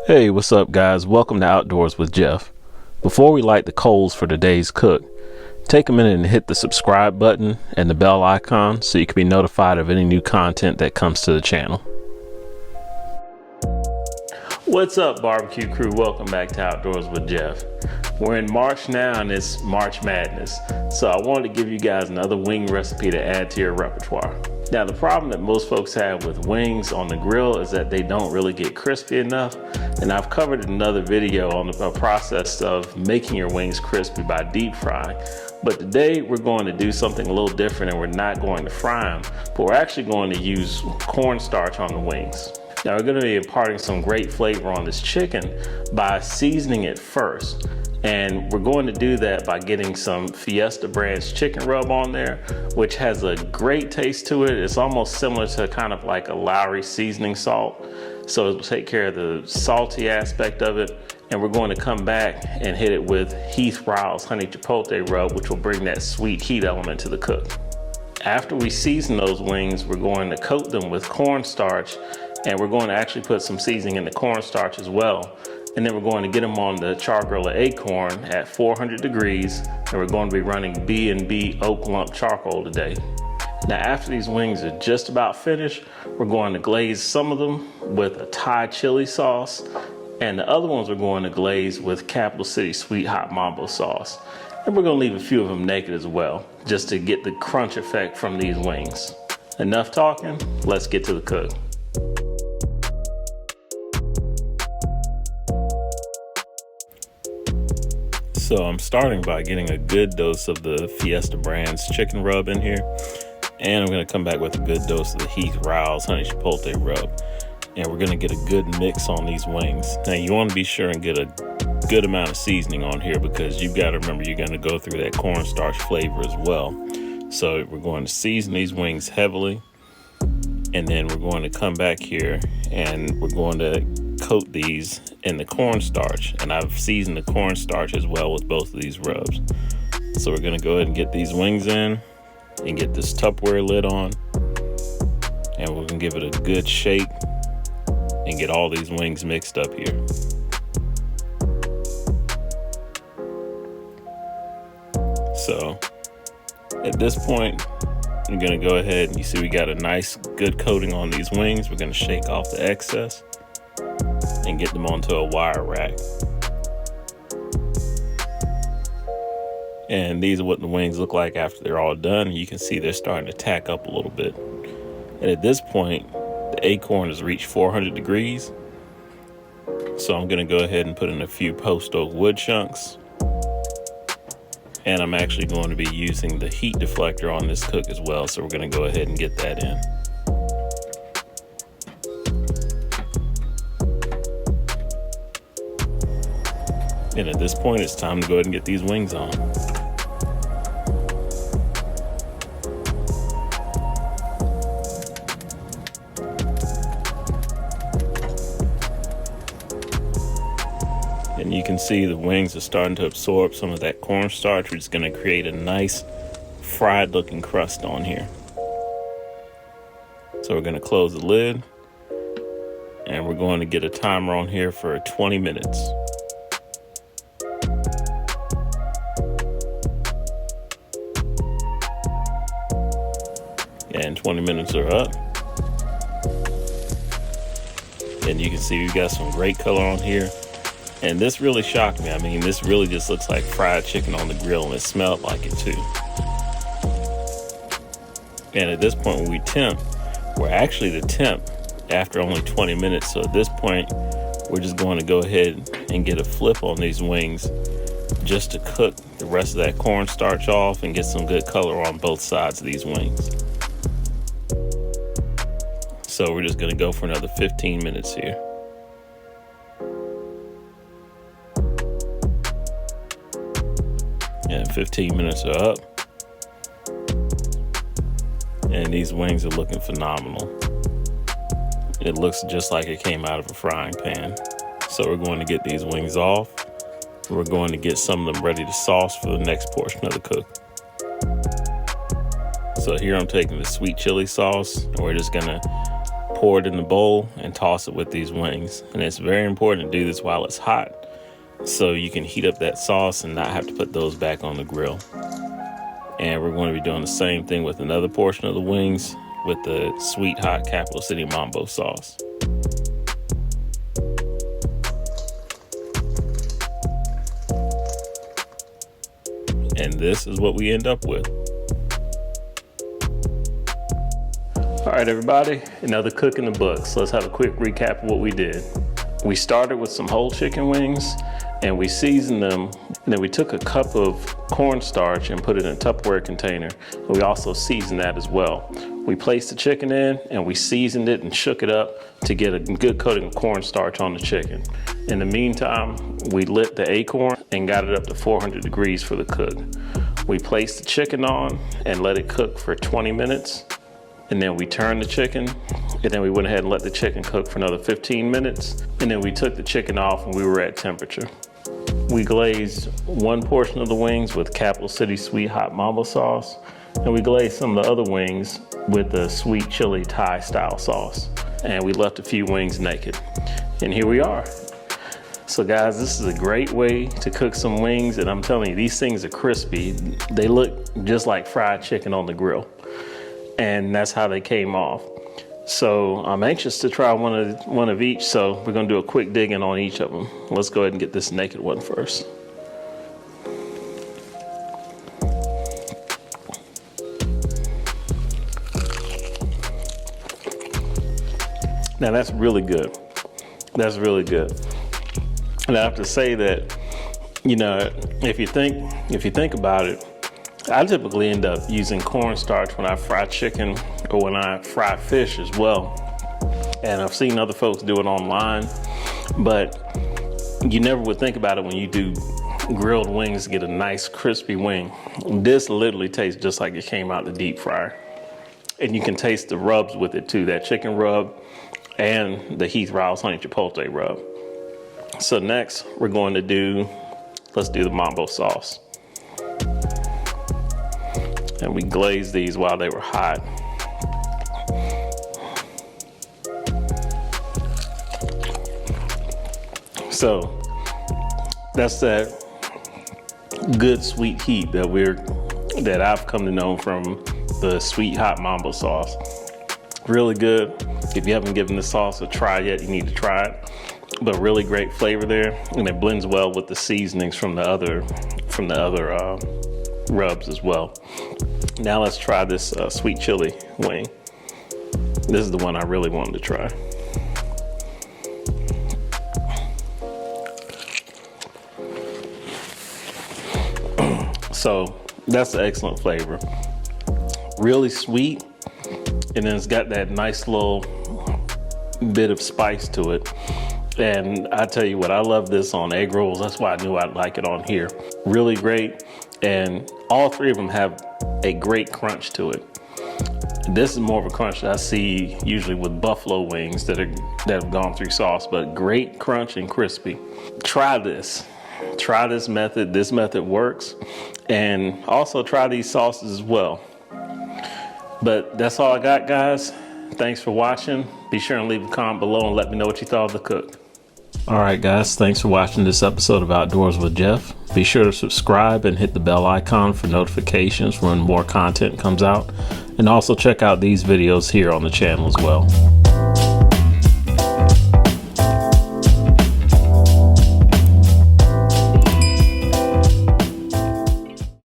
Hey, what's up guys? Welcome to Outdoors with Geoff. Before we light the coals for today's cook, take a minute and hit the subscribe button and the bell icon so you can be notified of any new content that comes to the channel. What's up barbecue crew? Welcome back to Outdoors with Geoff. We're in March now and it's March Madness, so I wanted to give you guys another wing recipe to add to your repertoire. Now the problem that most folks have with wings on the grill is that they don't really get crispy enough, and I've covered another video on the process of making your wings crispy by deep frying. But today we're going to do something a little different, and we're not going to fry them, but we're actually going to use cornstarch on the wings. Now we're going to be imparting some great flavor on this chicken by seasoning it first. And we're going to do that by getting some Fiesta brand's chicken rub on there, which has a great taste to it. It's almost similar to kind of like a Lowry seasoning salt. So it'll take care of the salty aspect of it. And we're going to come back and hit it with Heath Ryle's honey chipotle rub, which will bring that sweet heat element to the cook. After we season those wings, we're going to coat them with cornstarch, and we're going to actually put some seasoning in the cornstarch as well. And then we're going to get them on the Char-Griller Akorn at 400 degrees, and we're going to be running B&B oak lump charcoal today. Now after these wings are just about finished, we're going to glaze some of them with a Thai chili sauce, and the other ones we're going to glaze with Capital City Sweet Hot Mambo sauce. And we're going to leave a few of them naked as well, just to get the crunch effect from these wings. Enough talking, let's get to the cook. So I'm starting by getting a good dose of the Fiesta brand's chicken rub in here. And I'm gonna come back with a good dose of the Heath Ryle's honey chipotle rub. And we're gonna get a good mix on these wings. Now you wanna be sure and get a good amount of seasoning on here, because you've gotta remember you're gonna go through that cornstarch flavor as well. So we're going to season these wings heavily. And then we're going to come back here and we're going to coat these in the cornstarch, and I've seasoned the cornstarch as well with both of these rubs. So we're going to go ahead and get these wings in and get this Tupperware lid on, and we're going to give it a good shake and get all these wings mixed up here. So at this point I'm going to go ahead and you see we got a nice good coating on these wings. We're going to shake off the excess and get them onto a wire rack. And these are what the wings look like after they're all done. You can see they're starting to tack up a little bit. And at this point, the acorn has reached 400 degrees. So I'm going to go ahead and put in a few post oak wood chunks. And I'm actually going to be using the heat deflector on this cook as well. So we're going to go ahead and get that in. And at this point, it's time to go ahead and get these wings on. And you can see the wings are starting to absorb some of that cornstarch, which is going to create a nice fried looking crust on here. So we're going to close the lid, and we're going to get a timer on here for 20 minutes. And 20 minutes are up. And you can see we've got some great color on here. And this really shocked me. I mean, this really just looks like fried chicken on the grill, and it smelled like it too. And at this point when we temp, we're actually to temp after only 20 minutes. So at this point, we're just going to go ahead and get a flip on these wings just to cook the rest of that cornstarch off and get some good color on both sides of these wings. So we're just going to go for another 15 minutes here. And 15 minutes are up. And these wings are looking phenomenal. It looks just like it came out of a frying pan. So we're going to get these wings off. We're going to get some of them ready to sauce for the next portion of the cook. So here I'm taking the sweet chili sauce, and we're just going to pour it in the bowl and toss it with these wings. And it's very important to do this while it's hot, so you can heat up that sauce and not have to put those back on the grill. And we're going to be doing the same thing with another portion of the wings with the sweet hot Capital City Mambo sauce. And this is what we end up with. All right, everybody, another cook in the books. Let's have a quick recap of what we did. We started with some whole chicken wings and we seasoned them. And then we took a cup of cornstarch and put it in a Tupperware container. And we also seasoned that as well. We placed the chicken in and we seasoned it and shook it up to get a good coating of cornstarch on the chicken. In the meantime, we lit the Akorn and got it up to 400 degrees for the cook. We placed the chicken on and let it cook for 20 minutes. And then we turned the chicken, and then we went ahead and let the chicken cook for another 15 minutes. And then we took the chicken off and we were at temperature. We glazed one portion of the wings with Capital City Sweet Hot Mambo sauce, and we glazed some of the other wings with the sweet chili Thai style sauce. And we left a few wings naked. And here we are. So guys, this is a great way to cook some wings, and I'm telling you, these things are crispy. They look just like fried chicken on the grill. And that's how they came off. So I'm anxious to try one of each, so we're gonna do a quick digging on each of them. Let's go ahead and get this naked one first. Now that's really good. That's really good. And I have to say that, you know, if you think about it, I typically end up using cornstarch when I fry chicken or when I fry fish as well. And I've seen other folks do it online, but you never would think about it when you do grilled wings to get a nice crispy wing. This literally tastes just like it came out the deep fryer. And you can taste the rubs with it too, that chicken rub and the Heath Riles Honey Chipotle Rub. So next we're going to let's do the Mambo sauce. And we glazed these while they were hot. So that's that good sweet heat that I've come to know from the sweet hot Mambo sauce. Really good. If you haven't given the sauce a try yet, you need to try it. But really great flavor there, and it blends well with the seasonings from the other rubs as well. Now let's try this sweet chili wing. This is the one I really wanted to try. So that's an excellent flavor. Really sweet, and then it's got that nice little bit of spice to it. And I tell you what, I love this on egg rolls. That's why I knew I'd like it on here. Really great, and all three of them have a great crunch to it. This is more of a crunch that I see usually with buffalo wings that have gone through sauce, but great crunch and crispy. Try this method. This method works, and also try these sauces as well. But that's all I got, guys. Thanks for watching. Be sure and leave a comment below and let me know what you thought of the cook. All right, guys, thanks for watching this episode of Outdoors with Geoff. Be sure to subscribe and hit the bell icon for notifications when more content comes out. And also check out these videos here on the channel as well.